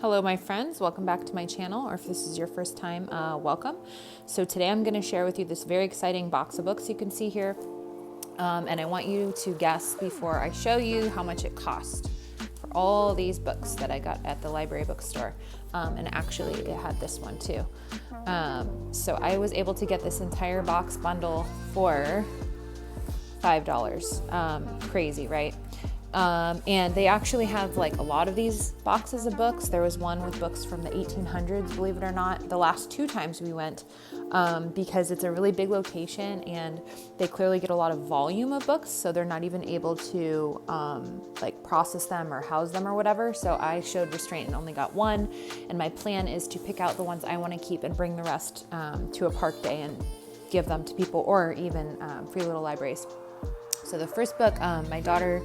Hello, my friends. Welcome back to my channel, or if this is your first time, welcome. So today I'm going to share with you this very exciting box of books you can see here. And I want you to guess before I show you how much it cost for all these books that I got at the library bookstore. And actually it had this one too. So I was able to get this entire box bundle for $5. Crazy, right? And they actually have like a lot of these boxes of books. There was one with books from the 1800s, believe it or not, the last two times we went, because it's a really big location and they clearly get a lot of volume of books. So they're not even able to like process them or house them or whatever. So I showed restraint and only got one. And my plan is to pick out the ones I want to keep and bring the rest to a park day and give them to people, or even free little libraries. So the first book, my daughter,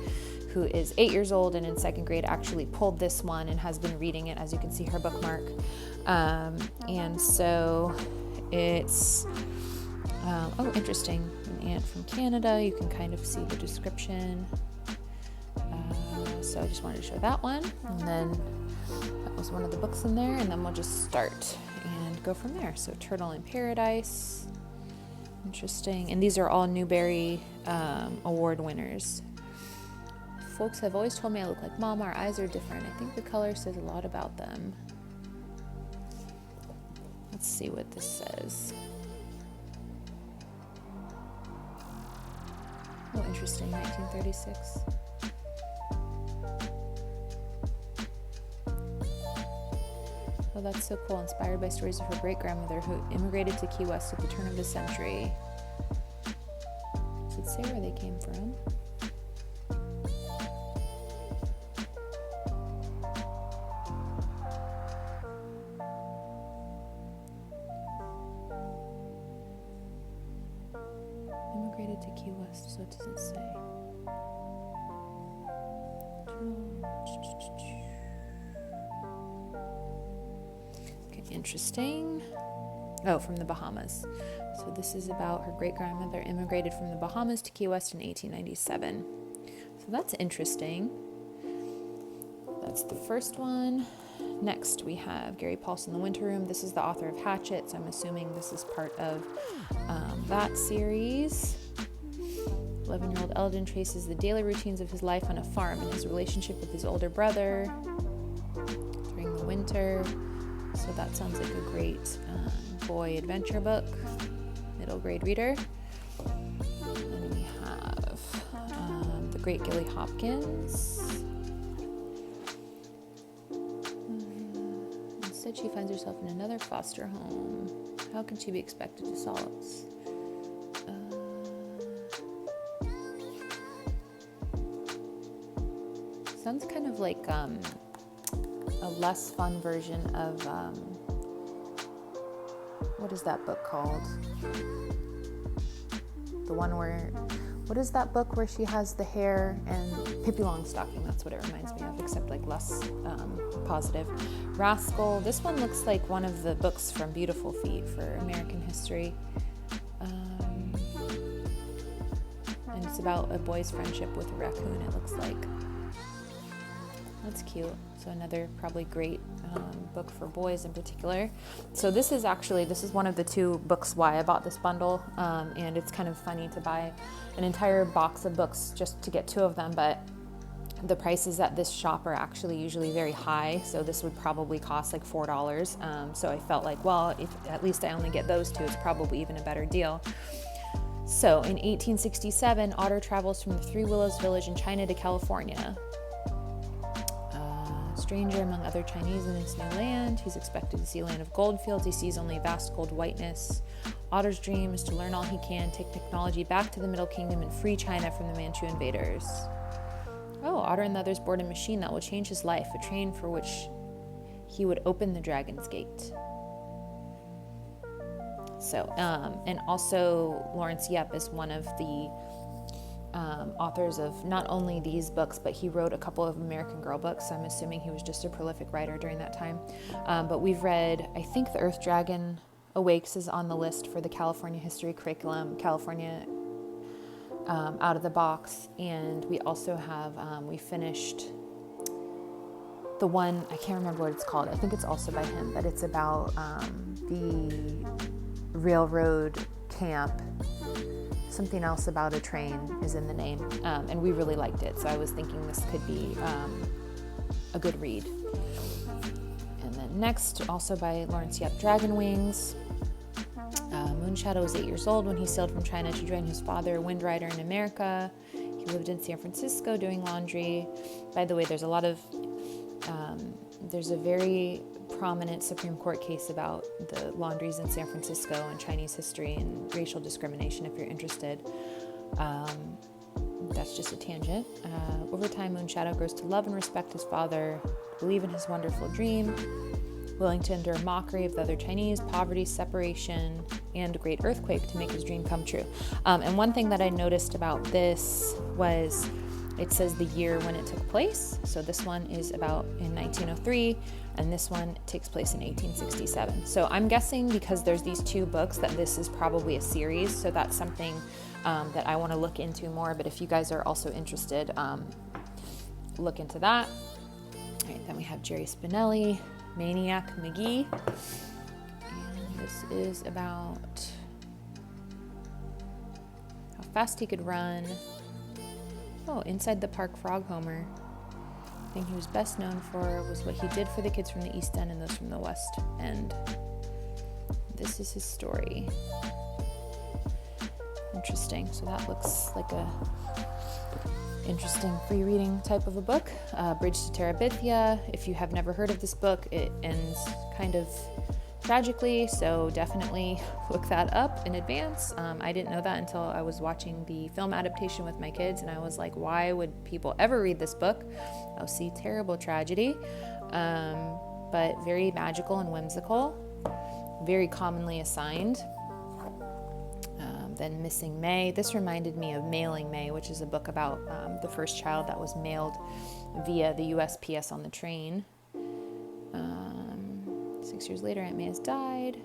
who is 8 years old and in second grade, actually pulled this one and has been reading it, as you can see her bookmark. And so it's, oh, interesting, an aunt from Canada. You can kind of see the description. So I just wanted to show that one. And then that was one of the books in there. And then we'll just start and go from there. So Turtle in Paradise. Interesting. And these are all Newberry award winners. Folks have always told me I look like Mom. Our eyes are different. I think the color says a lot about them. Let's see what this says. Oh, interesting. 1936. Oh, that's so cool. Inspired by stories of her great-grandmother who immigrated to Key West at the turn of the century. Does it say where they came from? Immigrated to Key West, so it doesn't say. Okay, interesting. Oh, from the Bahamas. So this is about her great-grandmother immigrated from the Bahamas to Key West in 1897. So that's interesting. That's the first one. Next, we have Gary Paulson, The Winter Room. This is the author of Hatchet, so I'm assuming this is part of that series. 11-year-old Eldon traces the daily routines of his life on a farm and his relationship with his older brother during the winter. So that sounds like a great boy adventure book, middle grade reader. And we have The Great Gilly Hopkins. Instead, she finds herself in another foster home. How can she be expected to solace? Sounds kind of like a less fun version of, what is that book called? The one where, what is that book where she has the hair and Pippi Longstocking? That's what it reminds me of, except like less positive. Rascal. This one looks like one of the books from Beautiful Feet for American history. And it's about a boy's friendship with a raccoon, it looks like. That's cute. So another probably great book for boys in particular. So this is one of the two books why I bought this bundle. And it's kind of funny to buy an entire box of books just to get two of them, but the prices at this shop are actually usually very high. So this would probably cost like $4. So I felt like, well, if at least I only get those two, it's probably even a better deal. So in 1867, Otter travels from the Three Willows village in China to California. Stranger among other Chinese in his new land. He's expected to see a land of gold fields. He sees only vast gold whiteness. Otter's dream is to learn all he can, take technology back to the Middle Kingdom, and free China from the Manchu invaders. Oh, Otter and the others board a machine that will change his life, a train for which he would open the Dragon's Gate. So, and also Lawrence Yep is one of the authors of not only these books, but he wrote a couple of American Girl books. So I'm assuming he was just a prolific writer during that time. But we've read, I think The Earth Dragon Awakes is on the list for the California history curriculum, California out of the box. And we also have, we finished the one, I can't remember what it's called. I think it's also by him, but it's about the railroad camp. Something else about a train is in the name, and we really liked it. So I was thinking this could be a good read. And then next, also by Lawrence Yep, Dragon Wings. Moonshadow was 8 years old when he sailed from China to join his father, a wind rider in America. He lived in San Francisco doing laundry. By the way, there's a very prominent Supreme Court case about the laundries in San Francisco and Chinese history and racial discrimination, if you're interested. That's just a tangent. Over time, Moonshadow grows to love and respect his father, believe in his wonderful dream, willing to endure mockery of the other Chinese, poverty, separation, and a great earthquake to make his dream come true. And one thing that I noticed about this was it says the year when it took place. So this one is about in 1903, and this one takes place in 1867. So I'm guessing because there's these two books that this is probably a series. So that's something that I want to look into more. But if you guys are also interested, look into that. All right, then we have Jerry Spinelli, Maniac McGee. And this is about how fast he could run. Oh, Inside the Park Frog Homer. The thing he was best known for was what he did for the kids from the East End and those from the West End. This is his story. Interesting. So that looks like a interesting free reading type of a book. Bridge to Terabithia. If you have never heard of this book, it ends kind of tragically, so definitely look that up in advance. I didn't know that until I was watching the film adaptation with my kids, and I was like, why would people ever read this book? Oh, see, terrible tragedy, but very magical and whimsical, very commonly assigned. Then Missing May. This reminded me of Mailing May, which is a book about the first child that was mailed via the USPS on the train. 6 years later, Aunt May has died.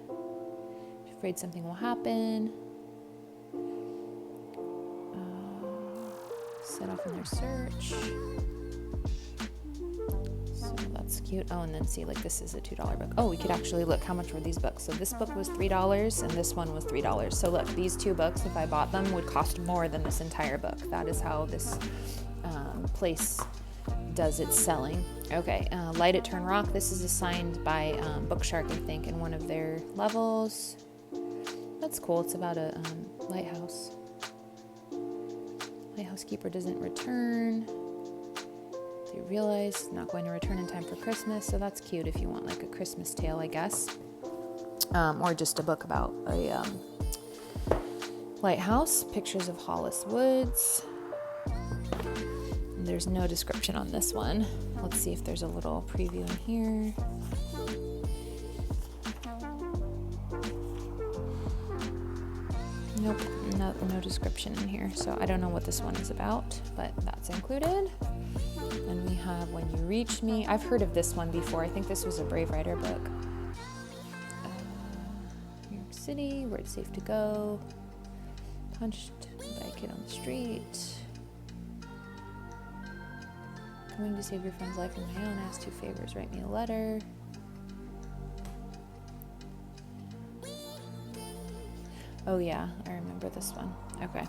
She's afraid something will happen. Set off in their search. So that's cute. Oh, and then see, like, this is a $2 book. Oh, we could actually look how much were these books. So this book was $3 and this one was $3. So look, these two books, if I bought them, would cost more than this entire book. That is how this place does its selling. Okay, Light at Turn Rock. This is assigned by Bookshark, I think, in one of their levels. That's cool. It's about a lighthouse. Lighthouse keeper doesn't return. They realize not going to return in time for Christmas, so that's cute if you want like a Christmas tale, I guess. Or just a book about a lighthouse. Pictures of Hollis Woods. There's no description on this one. Let's see if there's a little preview in here. Nope, no description in here. So I don't know what this one is about, but that's included. And we have When You Reach Me. I've heard of this one before. I think this was a Brave Writer book. New York City, Where It's Safe to Go. Punched by a kid on the street. Coming to save your friend's life and my own. Ask two favors. Write me a letter. Oh yeah, I remember this one. Okay,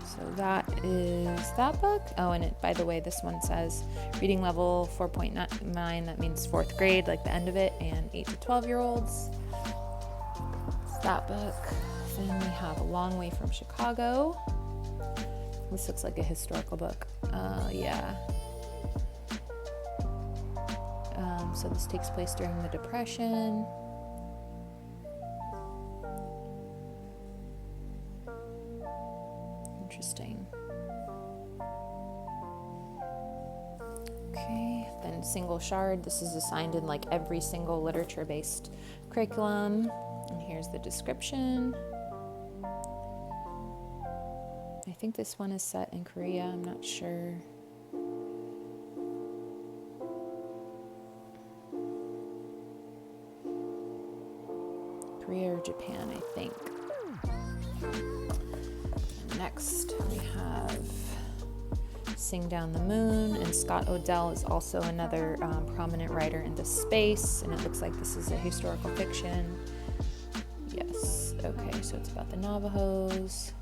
so that is that book. Oh, and it, by the way, this one says reading level 4.9. That means 4th grade, like the end of it, and 8 to 12-year-olds. It's that book. Then we have A Long Way from Chicago. This looks like a historical book. Yeah. So this takes place during the Depression. Interesting. Okay, then Single Shard. This is assigned in like every single literature-based curriculum. And here's the description. I think this one is set in Korea. I'm not sure. Korea or Japan, I think. Next, we have Sing Down the Moon, and Scott Odell is also another prominent writer in this space, and it looks like this is a historical fiction. Yes, okay, so it's about the Navajos.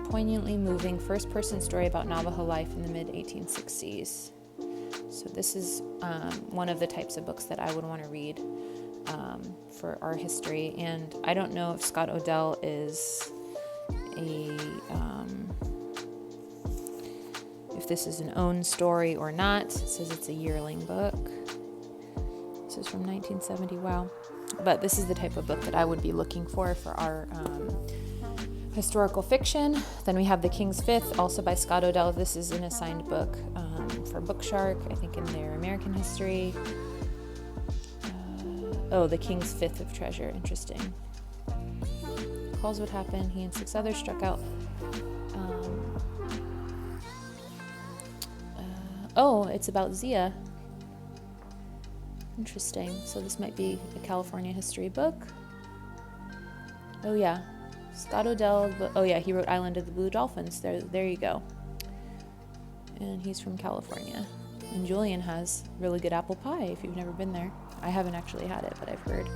Poignantly moving first-person story about Navajo life in the mid-1860s. So this is one of the types of books that I would want to read for our history, and I don't know if Scott Odell is if this is an own story or not. It says it's a yearling book. This is from 1970. Wow. But this is the type of book that I would be looking for our historical fiction. Then we have The King's Fifth, also by Scott Odell. This is an assigned book for Bookshark, I think in their American history. The King's Fifth of Treasure. Interesting. Calls what happened. He and 6 others struck out. It's about Zia. Interesting. So this might be a California history book. Oh yeah, Scott Odell. He wrote Island of the Blue Dolphins. There you go. And he's from California. And Julian has really good apple pie if you've never been there. I haven't actually had it, but I've heard.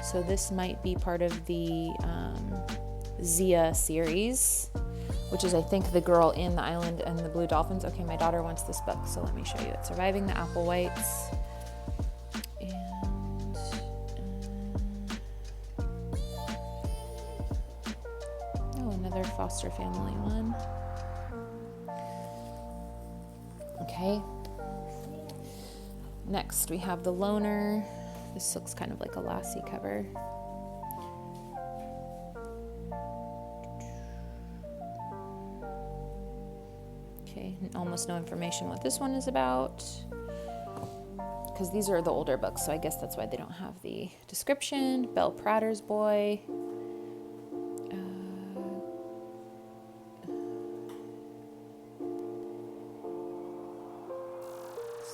So this might be part of the Zia series, which is, I think, the girl in the Island and the Blue Dolphins. Okay, my daughter wants this book, so let me show you it. Surviving the Applewhites. And another foster family one. Okay. Next, we have The Loner. This looks kind of like a Lassie cover. Okay, almost no information what this one is about, because these are the older books, so I guess that's why they don't have the description. Belle Pratter's Boy.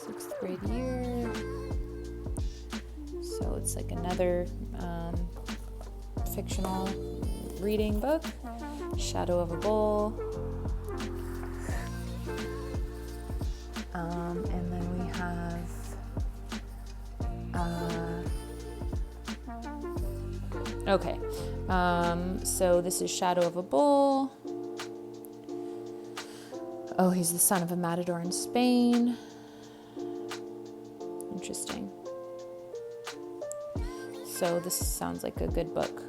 Sixth grade year. So it's like another fictional reading book. Shadow of a Bull. And then we have so this is Shadow of a Bull. Oh, he's the son of a matador in Spain. Interesting. So this sounds like a good book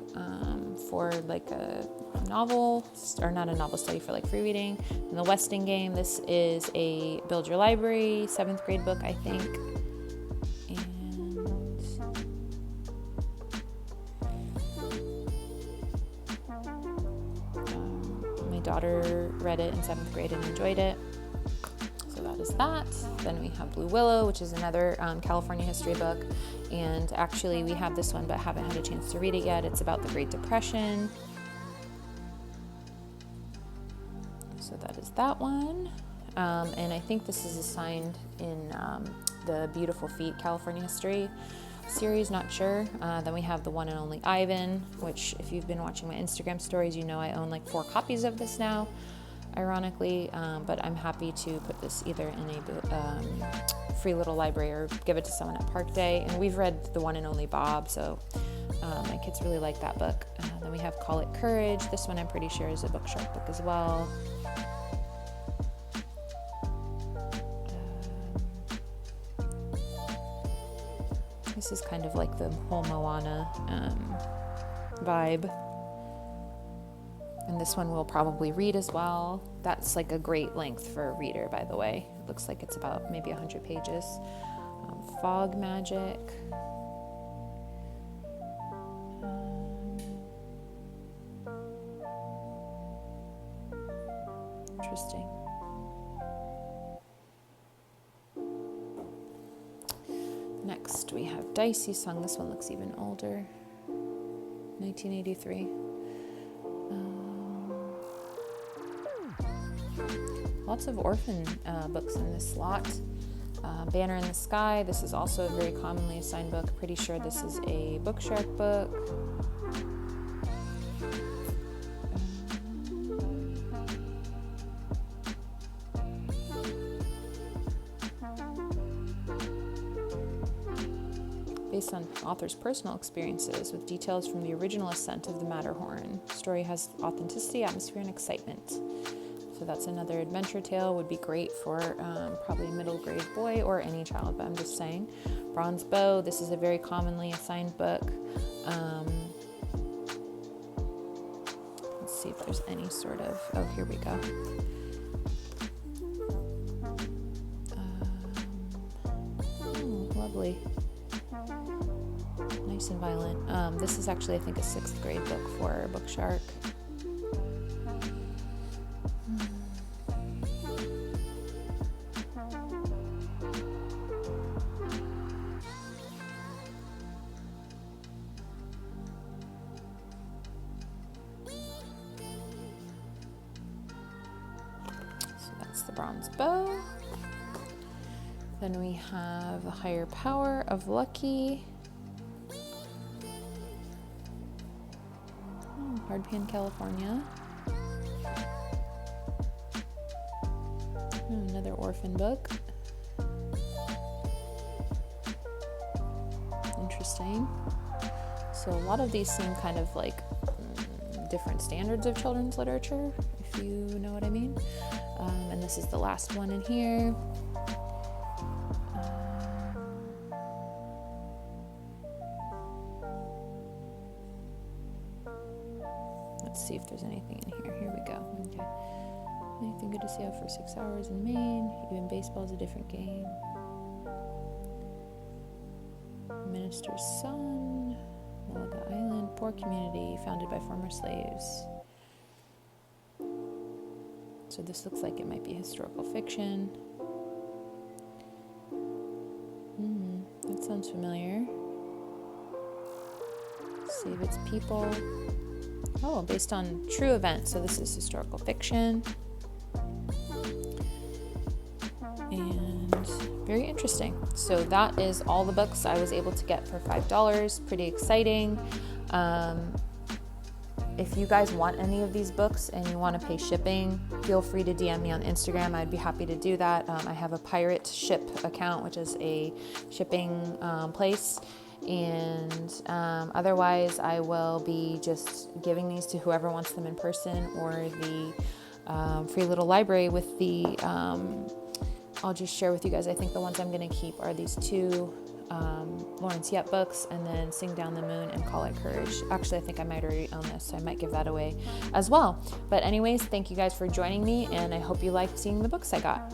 for like a novel, or not a novel study, for like free reading. And The Westing Game, this is a Build Your Library 7th grade book, I think. And my daughter read it in 7th grade and enjoyed it. So that is that. Then we have Blue Willow, which is another California history book. And actually we have this one but haven't had a chance to read it yet. It's about the Great Depression. So that is that one. And I think this is assigned in the Beautiful Feet California History series, not sure. Then we have The One and Only Ivan, which if you've been watching my Instagram stories, you know I own like 4 copies of this now, ironically. But I'm happy to put this either in a free little library or give it to someone at Park Day. And we've read The One and Only Bob, so my kids really like that book. Then we have Call It Courage. This one I'm pretty sure is a Bookshark book as well. This is kind of like the whole Moana vibe. And this one we'll probably read as well. That's like a great length for a reader, by the way. It looks like it's about maybe 100 pages. Fog Magic. Interesting. Next, we have Dicey Song. This one looks even older. 1983. Lots of orphan books in this slot. Banner in the Sky. This is also a very commonly assigned book. Pretty sure this is a Bookshark book. based on author's personal experiences with details from the original ascent of the Matterhorn. The story has authenticity, atmosphere, and excitement. So that's another adventure tale. Would be great for probably a middle grade boy or any child, but I'm just saying. Bronze Bow, this is a very commonly assigned book. Let's see if there's any sort of, oh, here we go. Lovely. Nice and violent. This is actually, I think, a 6th grade book for Book Shark. So that's the Bronze Bow. Then we have The Higher Power of Lucky. Hardpan, California. Another orphan book. Interesting. So a lot of these seem kind of like different standards of children's literature, if you know what I mean. And this is the last one in here. Let's see if there's anything in here. Here we go. Okay. Anything good to see out for 6 hours in Maine? Even baseball is a different game. Minister's Son. Malaga Island. Poor community founded by former slaves. So this looks like it might be historical fiction. That sounds familiar. Save Its People. Oh, based on true events. So this is historical fiction. And very interesting. So that is all the books I was able to get for $5. Pretty exciting. If you guys want any of these books and you want to pay shipping, feel free to DM me on Instagram. I'd be happy to do that. I have a Pirate Ship account, which is a shipping place. And otherwise, I will be just giving these to whoever wants them in person, or the free little library with the, I'll just share with you guys. I think the ones I'm going to keep are these 2 Lawrence Yep books, and then Sing Down the Moon and Call It Courage. Actually, I think I might already own this, so I might give that away as well. But anyways, thank you guys for joining me, and I hope you liked seeing the books I got.